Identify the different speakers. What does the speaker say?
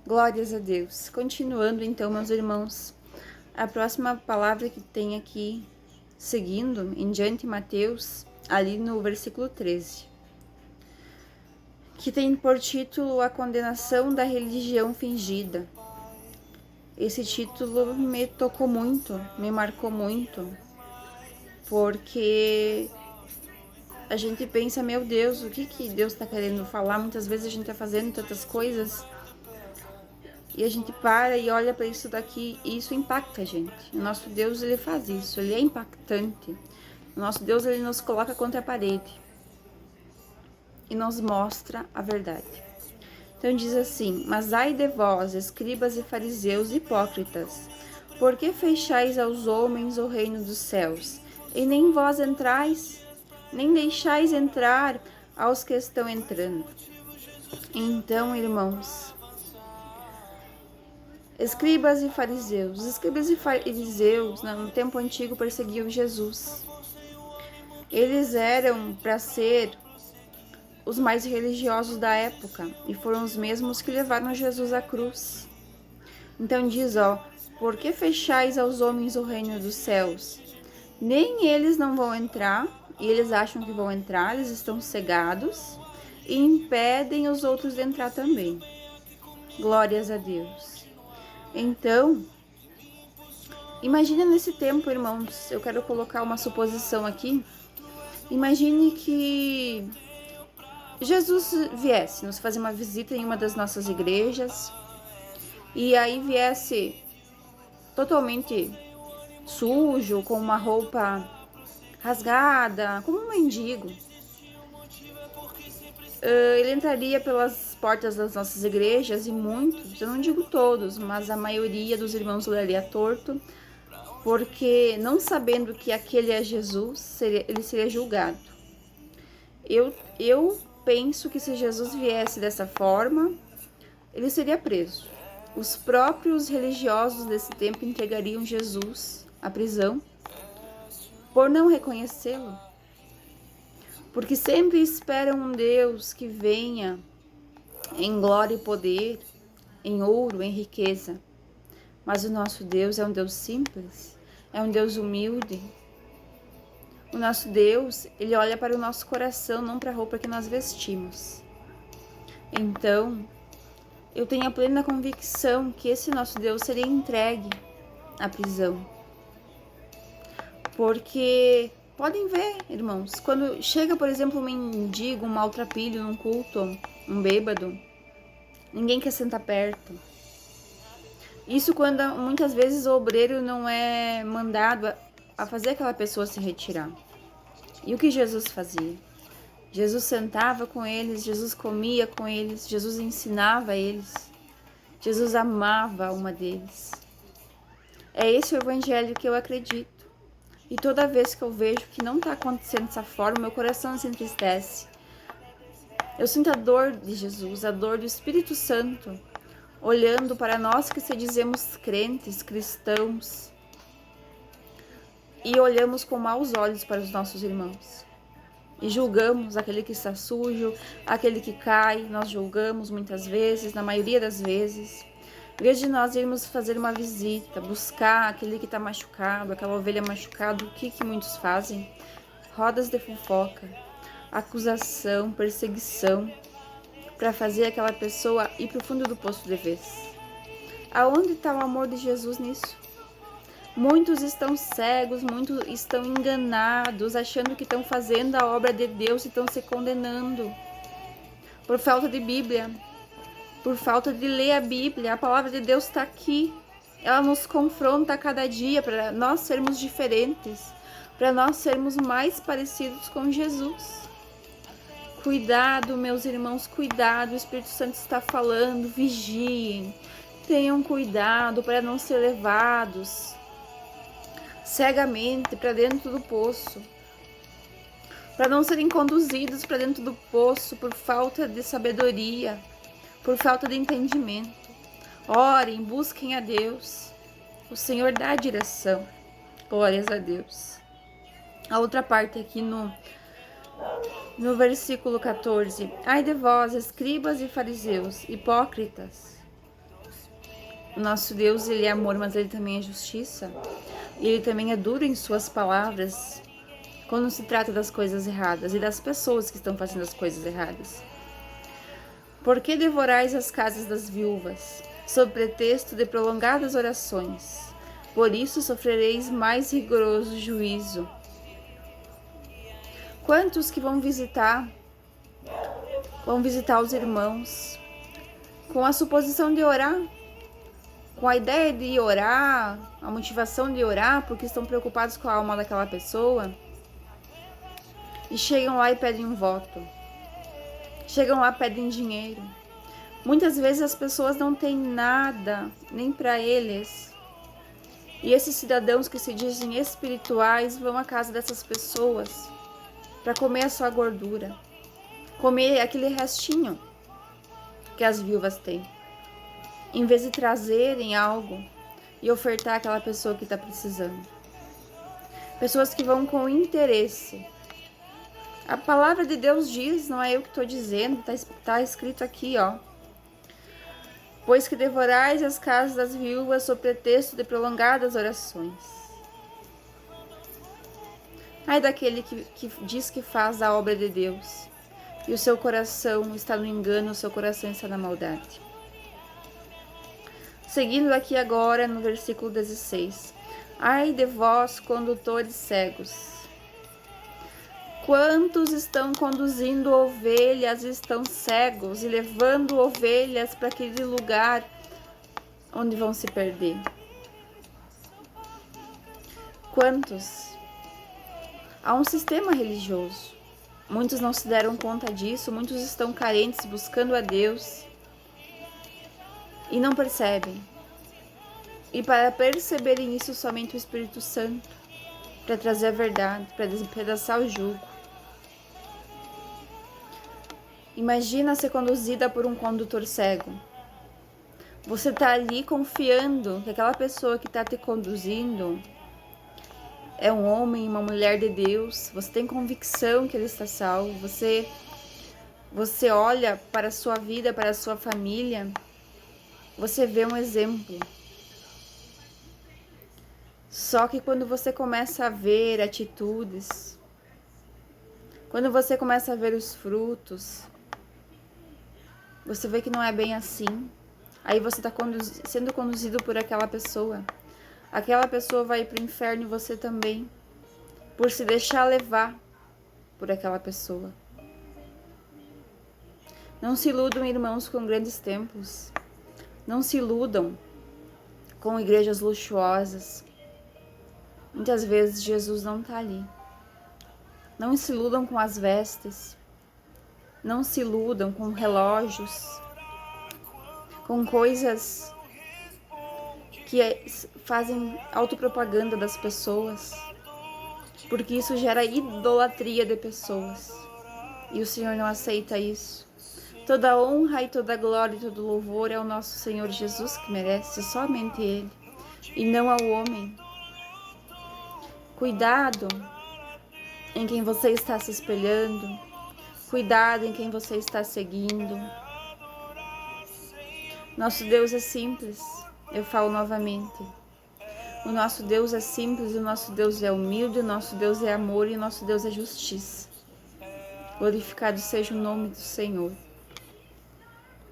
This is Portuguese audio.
Speaker 1: Glórias a Deus. Continuando então, meus irmãos, a próxima palavra que tem aqui, seguindo em diante, Mateus, ali no versículo 13, que tem por título A Condenação da Religião Fingida. Esse título me tocou muito, me marcou muito, porque a gente pensa, meu Deus, o que Deus está querendo falar? Muitas vezes a gente está fazendo tantas coisas e a gente para e olha para isso daqui e isso impacta a gente. O nosso Deus, ele faz isso, ele é impactante. O nosso Deus, ele nos coloca contra a parede e nos mostra a verdade. Então diz assim: Mas ai de vós, escribas e fariseus hipócritas, por que fechais aos homens o reino dos céus? E nem vós entrais, nem deixais entrar aos que estão entrando. Então, irmãos, escribas e fariseus. Os escribas e fariseus, no tempo antigo, perseguiam Jesus. Eles eram para ser os mais religiosos da época e foram os mesmos que levaram Jesus à cruz. Então diz, por que fechais aos homens o reino dos céus? Nem eles não vão entrar, e eles acham que vão entrar, eles estão cegados e impedem os outros de entrar também. Glórias a Deus. Então, imagine nesse tempo, irmãos, eu quero colocar uma suposição aqui. Imagine que Jesus viesse nos fazer uma visita em uma das nossas igrejas e aí viesse totalmente sujo, com uma roupa rasgada, como um mendigo. Ele entraria pelas portas das nossas igrejas e muitos, eu não digo todos, mas a maioria dos irmãos olharia torto, porque não sabendo que aquele é Jesus, ele seria julgado. Eu penso que se Jesus viesse dessa forma, ele seria preso. Os próprios religiosos desse tempo entregariam Jesus à prisão por não reconhecê-lo. Porque sempre esperam um Deus que venha em glória e poder, em ouro, em riqueza. Mas o nosso Deus é um Deus simples, é um Deus humilde. O nosso Deus, ele olha para o nosso coração, não para a roupa que nós vestimos. Então, eu tenho a plena convicção que esse nosso Deus seria entregue à prisão. Porque, podem ver, irmãos, quando chega, por exemplo, um mendigo, um maltrapilho num culto, um bêbado, ninguém quer sentar perto. Isso quando muitas vezes o obreiro não é mandado a fazer aquela pessoa se retirar. E o que Jesus fazia? Jesus sentava com eles, Jesus comia com eles, Jesus ensinava a eles, Jesus amava a uma deles. É esse o evangelho que eu acredito. E toda vez que eu vejo que não está acontecendo dessa forma, meu coração se entristece. Eu sinto a dor de Jesus, a dor do Espírito Santo, olhando para nós que se dizemos crentes, cristãos, e olhamos com maus olhos para os nossos irmãos. E julgamos aquele que está sujo, aquele que cai, nós julgamos muitas vezes, na maioria das vezes. Em vez de nós irmos fazer uma visita, buscar aquele que está machucado, aquela ovelha machucada, o que muitos fazem? Rodas de fofoca, acusação, perseguição, para fazer aquela pessoa ir para o fundo do poço de vez. Aonde está o amor de Jesus nisso? Muitos estão cegos, muitos estão enganados, achando que estão fazendo a obra de Deus e estão se condenando por falta de Bíblia, por falta de ler a Bíblia. A palavra de Deus está aqui, ela nos confronta a cada dia para nós sermos diferentes, para nós sermos mais parecidos com Jesus. Cuidado, meus irmãos, cuidado, o Espírito Santo está falando, vigiem, tenham cuidado para não ser levados cegamente para dentro do poço, para não serem conduzidos para dentro do poço por falta de sabedoria, por falta de entendimento. Orem, busquem a Deus, o Senhor dá a direção. Glórias a Deus. A outra parte aqui no versículo 14. Ai de vós, escribas e fariseus, hipócritas, O nosso Deus, ele é amor, mas ele também é justiça. E ele também é duro em suas palavras quando se trata das coisas erradas e das pessoas que estão fazendo as coisas erradas. Por que devorais as casas das viúvas, sob pretexto de prolongadas orações? Por isso sofrereis mais rigoroso juízo. Quantos que vão visitar os irmãos com a suposição de orar, com a ideia de orar, a motivação de orar, porque estão preocupados com a alma daquela pessoa, e chegam lá e pedem um voto. Chegam lá e pedem dinheiro. Muitas vezes as pessoas não têm nada, nem para eles. E esses cidadãos que se dizem espirituais vão à casa dessas pessoas para comer a sua gordura, comer aquele restinho que as viúvas têm, em vez de trazerem algo e ofertar àquela pessoa que está precisando. Pessoas que vão com interesse. A palavra de Deus diz, não é eu que estou dizendo, está escrito aqui, ó. Pois que devorais as casas das viúvas sob pretexto de prolongadas orações. Ai daquele que diz que faz a obra de Deus, e o seu coração está no engano, o seu coração está na maldade. Seguindo aqui agora no versículo 16. Ai de vós, condutores cegos! Quantos estão conduzindo ovelhas e estão cegos e levando ovelhas para aquele lugar onde vão se perder? Quantos? Há um sistema religioso. Muitos não se deram conta disso, muitos estão carentes, buscando a Deus e não percebem. E para perceberem isso, somente o Espírito Santo, para trazer a verdade, para despedaçar o jugo. Imagina ser conduzida por um condutor cego. Você está ali confiando que aquela pessoa que está te conduzindo é um homem, uma mulher de Deus. Você tem convicção que ele está salvo. Você olha para a sua vida, para a sua família. Você vê um exemplo. Só que quando você começa a ver atitudes, quando você começa a ver os frutos, você vê que não é bem assim. Aí você está sendo conduzido por aquela pessoa. Aquela pessoa vai para o inferno e você também, por se deixar levar por aquela pessoa. Não se iludam, irmãos, com grandes templos. Não se iludam com igrejas luxuosas. Muitas vezes Jesus não está ali. Não se iludam com as vestes. Não se iludam com relógios, com coisas que fazem autopropaganda das pessoas, porque isso gera idolatria de pessoas. E o Senhor não aceita isso. Toda honra e toda glória e todo louvor é ao nosso Senhor Jesus que merece, somente Ele, e não ao homem. Cuidado em quem você está se espelhando. Cuidado em quem você está seguindo. Nosso Deus é simples. Eu falo novamente. O nosso Deus é simples, o nosso Deus é humilde, o nosso Deus é amor e o nosso Deus é justiça. Glorificado seja o nome do Senhor.